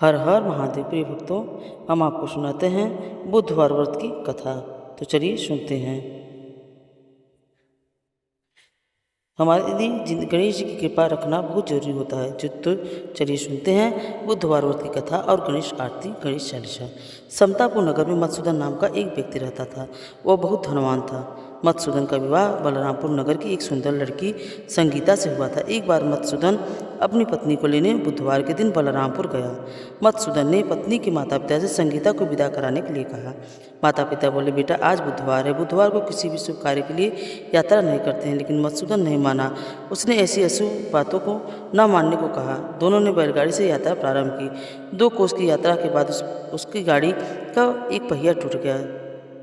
हर हर महादेव। प्रिय भक्तों, हम आपको सुनाते हैं बुधवार व्रत की कथा। तो चलिए सुनते हैं। हमारी गणेश जी की कृपा रखना बहुत जरूरी होता है। तो चलिए सुनते हैं बुधवार व्रत की कथा और गणेश आरती, गणेश चालीसा। समतापुर नगर में मधुसूदन नाम का एक व्यक्ति रहता था। वह बहुत धनवान था। मधुसूदन का विवाह बलरामपुर नगर की एक सुंदर लड़की संगीता से हुआ था। एक बार मधुसूदन अपनी पत्नी को लेने बुधवार के दिन बलरामपुर गया। मधुसूदन ने पत्नी के माता पिता से संगीता को विदा कराने के लिए कहा। माता पिता बोले, बेटा आज बुधवार है, बुधवार को किसी भी शुभ कार्य के लिए यात्रा नहीं करते हैं। लेकिन मधुसूदन नहीं माना। उसने ऐसी अशुभ बातों को न मानने को कहा। दोनों ने बैलगाड़ी से यात्रा प्रारंभ की। 2 कोस की यात्रा के बाद उसकी गाड़ी का एक पहिया टूट गया।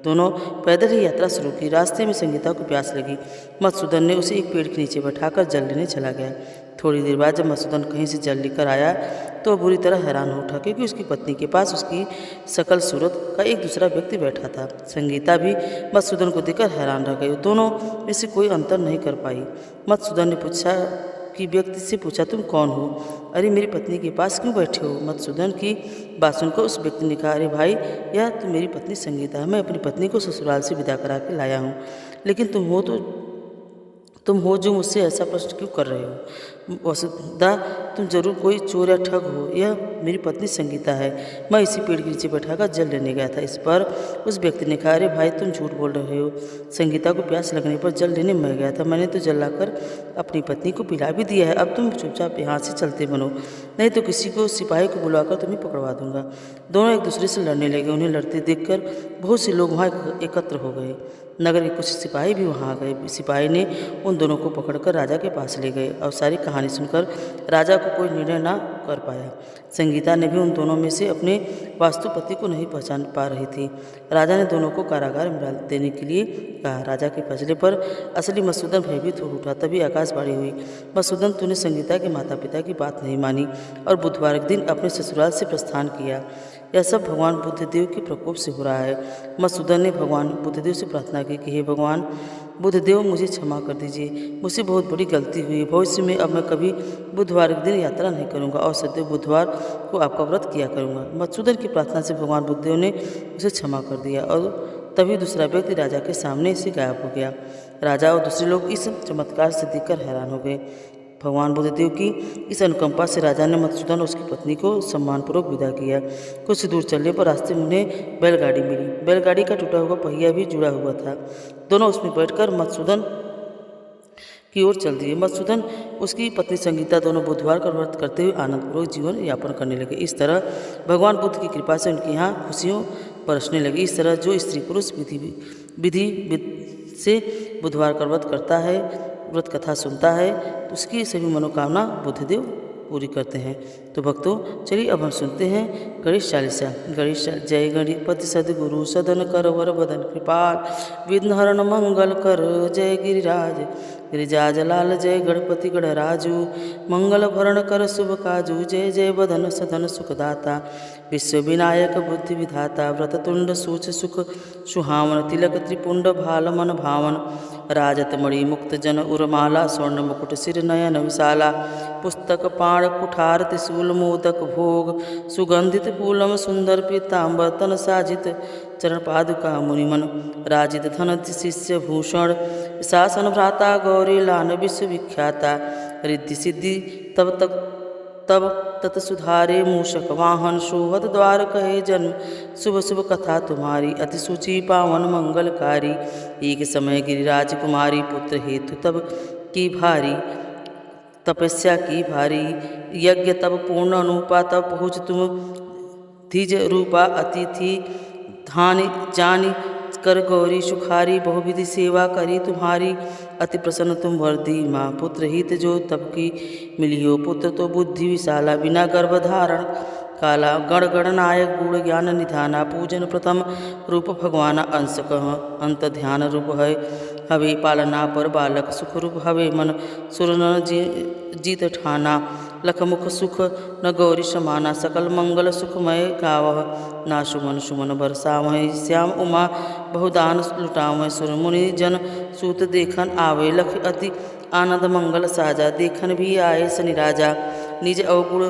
दोनों पैदल ही यात्रा शुरू की। रास्ते में संगीता को प्यास लगी। मधुसूदन ने उसे एक पेड़ के नीचे बैठाकर जल लेने चला गया। थोड़ी देर बाद जब मधुसूदन कहीं से जल लेकर आया तो बुरी तरह हैरान हो उठा, क्योंकि उसकी पत्नी के पास उसकी सकल सूरत का एक दूसरा व्यक्ति बैठा था। संगीता भी मधुसूदन को देखकर हैरान रह गई। दोनों में से कोई अंतर नहीं कर पाई। मधुसूदन ने व्यक्ति से पूछा, तुम कौन हो? अरे मेरी पत्नी के पास क्यों बैठे हो? मधुसूदन की बात सुनकर उस व्यक्ति ने कहा, अरे भाई, यह तो मेरी पत्नी संगीता है। मैं अपनी पत्नी को ससुराल से विदा करा के लाया हूँ। लेकिन तुम हो जो मुझसे ऐसा प्रश्न क्यों कर रहे हो? वसुधा, तुम जरूर कोई चोर या ठग हो। यह मेरी पत्नी संगीता है। मैं इसी पेड़ के नीचे बैठाकर जल लेने गया था। इस पर उस व्यक्ति ने कहा, अरे भाई, तुम झूठ बोल रहे हो। संगीता को प्यास लगने पर जल लेने मैं गया था। मैंने तो जल लाकर अपनी पत्नी को पिला भी दिया है। अब तुम चुपचाप यहाँ से चलते बनो, नहीं तो किसी को सिपाही को बुलाकर तुम्हें पकड़वा दूंगा। दोनों एक दूसरे से लड़ने लगे। उन्हें लड़ते देखकर बहुत से लोग वहाँ एकत्र हो गए। नगर के कुछ सिपाही भी वहाँ आ गए। सिपाही ने उन दोनों को पकड़कर राजा के पास ले गए और सारी कहानी सुनकर राजा को कोई निर्णय ना कर पाया। संगीता ने भी उन दोनों में से अपने वास्तुपति को नहीं पहचान पा रही थी। राजा ने दोनों को कारागार में डाल देने के लिए कहा। राजा के फैसले पर असली मधुसूदन भयभीत हो उठा। तभी आकाशवाणी हुई, मधुसूदन, तूने संगीता के माता पिता की बात नहीं मानी और बुधवार के दिन अपने ससुराल से प्रस्थान किया। यह सब भगवान बुद्धदेव के प्रकोप से हो रहा है। मधुसूदन ने भगवान बुद्धदेव से प्रार्थना की कि हे भगवान बुद्धदेव, मुझे क्षमा कर दीजिए। मुझसे बहुत बड़ी गलती हुई। भविष्य में अब मैं कभी बुधवार के दिन यात्रा नहीं करूंगा और सदैव बुधवार को आपका व्रत किया करूंगा। मधुसूदन की प्रार्थना से भगवान बुद्धदेव ने उसे क्षमा कर दिया और तभी दूसरा व्यक्ति राजा के सामने से गायब हो गया। राजा और दूसरे लोग इस चमत्कार से देखकर हैरान हो गए। भगवान बुद्धदेव की इस अनुकंपा से राजा ने मधुसूदन और उसकी पत्नी को सम्मानपूर्वक विदा किया। कुछ दूर चलने पर रास्ते में उन्हें बैलगाड़ी मिली। बैलगाड़ी का टूटा हुआ पहिया भी जुड़ा हुआ था। दोनों उसमें बैठकर मधुसूदन की ओर चल दिए। मधुसूदन उसकी पत्नी संगीता दोनों बुधवार का व्रत करते हुए आनंदपूर्वक जीवन यापन करने लगे। इस तरह भगवान बुद्ध की कृपा से उनके यहाँ खुशियों बरसने लगी। इस तरह जो स्त्री पुरुष विधि से बुधवार का व्रत करता है, व्रत कथा सुनता है, तो उसकी सभी मनोकामना बुद्धदेव पूरी करते हैं। तो भक्तों, चलिए अब हम सुनते हैं गणेश चालीसा। जय गणपति सद्गुरु सदन कर वर बदन कृपाल, विघ्न हरण मंगल कर, जय गिरिराज गिरिजाज लाल, जय गणपति गणराजू, मंगल भरण कर शुभ काजू, जय जय बदन सदन सुखदाता, विश्व विनायक बुद्धि विधाता, व्रत तुंड सूच सुख सुहावन, तिलक त्रिपुंड भाल मन भावन, राजत मणि मुक्त जन उर्माला, स्वर्ण मुकुट सिर नयन विशाला, पुस्तक पाण कुठार त्रिशूल मोदक भोग, सुगंधित फूलम सुंदर पीताम्बर, तन साजित चरण पादुका मुनिमन, राजित धन शिष्य भूषण, शासन भ्राता गौरी लान विश्व विख्याता, रिद्धि सिद्धि तब तत सुधारे मूषक वाहन, शोभत द्वार कहे जन्म, शुभ शुभ कथा तुम्हारी, अति सूचि पावन मंगलकारी, एक समय गिरिराज कुमारी, पुत्र हेतु तब की भारी तपस्या की भारी, यज्ञ तब पूर्ण अनुपा, तब पहुँच तुम धिज रूपा, अतिथि धानी जानी कर गौरी सुखारी, बहुविधि सेवा करी तुम्हारी, अति प्रसन्न तुम वरदी माँ, पुत्र हित जो तब की मिलियो, पुत्र तो बुद्धि विशाला, बिना गर्भ धारण काला, गण गणनायक गुण ज्ञान निधाना, पूजन प्रथम रूप भगवाना, अंश कह अंत ध्यान रूप है, हवे पालना पर बालक, सुख रूप हवे मन, सुर न जीत ठाना, लखमुख सुख न गौरी समाना, सकल मंगल सुखमय गावह, ना सुमन सुमन बरसावह, श्याम उमा बहुदान लुटावह, सुर मुनि जन सूत देखन आवे, लख अति आनंद मंगल साजा, देखन भी आए शनि राजा, निज अवगुण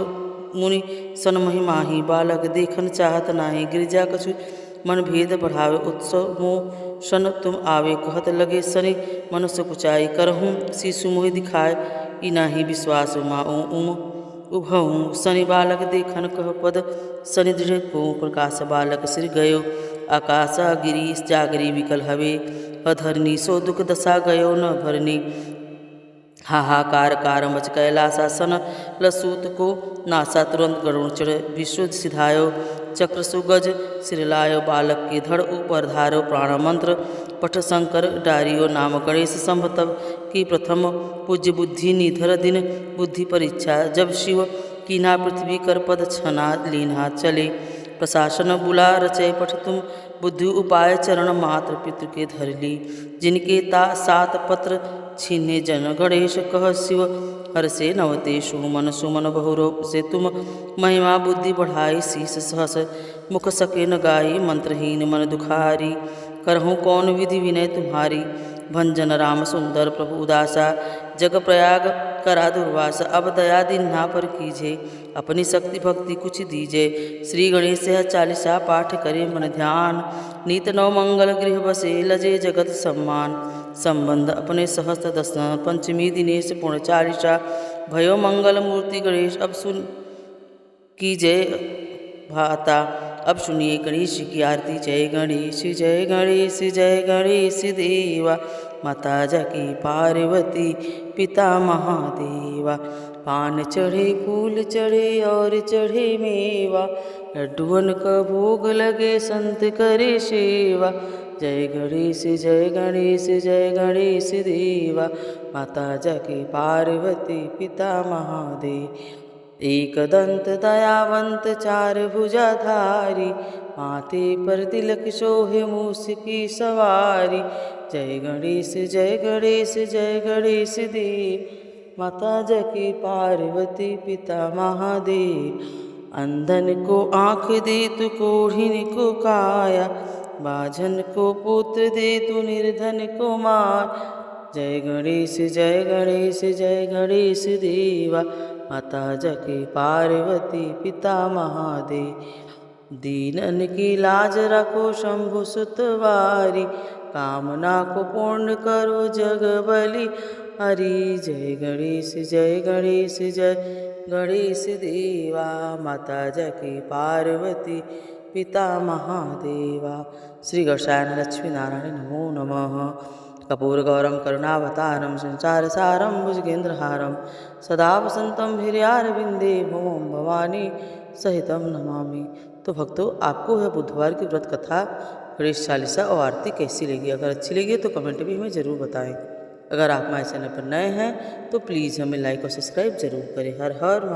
मुनि सन महिमाही बालक देखन चाहत नाही। गिरिजा कछु मन भेद बढ़ावे उत्सव मोशन तुम आवे। कहत लगे सनि मनुष्य कुचाई करहूँ शिशु मोहि दिखाए ई नाही विश्वास माऊँ उभऊँ। सनि बालक देखन कह पद सनि दृढ़ को प्रकाश बालक सिर गयो आकाशा गिरी जागरी विकल हवे अधरनी सो दुख दशा गयो न भरनी। हाहाकार कार मच कैलासा सन लसूत को नासा तुरंत गरुण चढ़ विश्व सिधायो चक्र सुगज सिरलायो बालक के धड़ ऊपर धारो प्राण मंत्र पठ शंकर डारियो नाम गणेश संभतव की प्रथम पूज्य बुद्धि निधर दिन बुद्धि परीक्षा जब शिव कीना पृथ्वी कर पद छना लीना चले प्रशासन बुला रचय पठ तुम बुद्धि उपाय चरण मात्र पितृ के धर ली। जिनके ता सात पत्र छीने जन गणेश कह शिव हर से नवते सुमन सुमन बहुरूप से तुम महिमा बुद्धि बढ़ाई शीस सहस मुख सके न गाई मंत्रहीन मन दुखारी करहूँ कौन विधि विनय तुम्हारी। भंजन राम सुंदर प्रभु उदासा जग प्रयाग करा दुर्वासा अब दया दीन्हा पर कीजे अपनी शक्ति भक्ति कुछ दीजे। श्री गणेश 40 पाठ करे मन ध्यान नीत नव मंगल गृह बसे लजे जगत सम्मान। संबंध अपने सहस्त्र दर्शन पंचमी दिनेश पूर्ण 40 भयो मंगल मूर्ति गणेश अब सुन कीजय भाता। अब सुनिए गणेश की आरती। जय गणेश जय गणेश जय गणेश देवा माता जाकी पार्वती पिता महादेवा। पान चढ़े फूल चढ़े और चढ़े मेवा लड्डुअन का भोग लगे संत करे सेवा। जय गणेश जय गणेश जय गणेश देवा माता जाकी पार्वती पिता महादेव। एक दंत दयावंत चार भुजाधारी माथे पर तिलक शोभे मूस की सवारी। जय गणेश जय गणेश जय गणेश देव माता जाकी पार्वती पिता महादेव। अंधन को आँख दे तू कोढ़िन को काया बाझन को पुत्र दे तू निर्धन को मार। जय गणेश जय गणेश जय गणेश देवा माता जाकी पार्वती पिता महादेव। दीनन की लाज रखो शंभु सुतवारी कामना को पूर्ण करो जग बलि हरि। जय गणेश जय गणेश जय गणेश देवा माता जाकी पार्वती पिता महादेवा। श्री गणेशाय लक्ष्मी नारायण नमो नमः। कपूरगौरम करुणावतारम संसारसारम भुजगेन्द्रहारम सदा वसंतम हृदयारविंदे भवम भवानी सहितम नमामि। तो भक्तों, आपको है बुधवार की व्रत कथा गणेश चालीसा और आरती कैसी लगी? अगर अच्छी लगी तो कमेंट भी हमें ज़रूर बताएं। अगर आप हमारे चैनल पर नए हैं तो प्लीज़ हमें लाइक और सब्सक्राइब जरूर करें। हर हर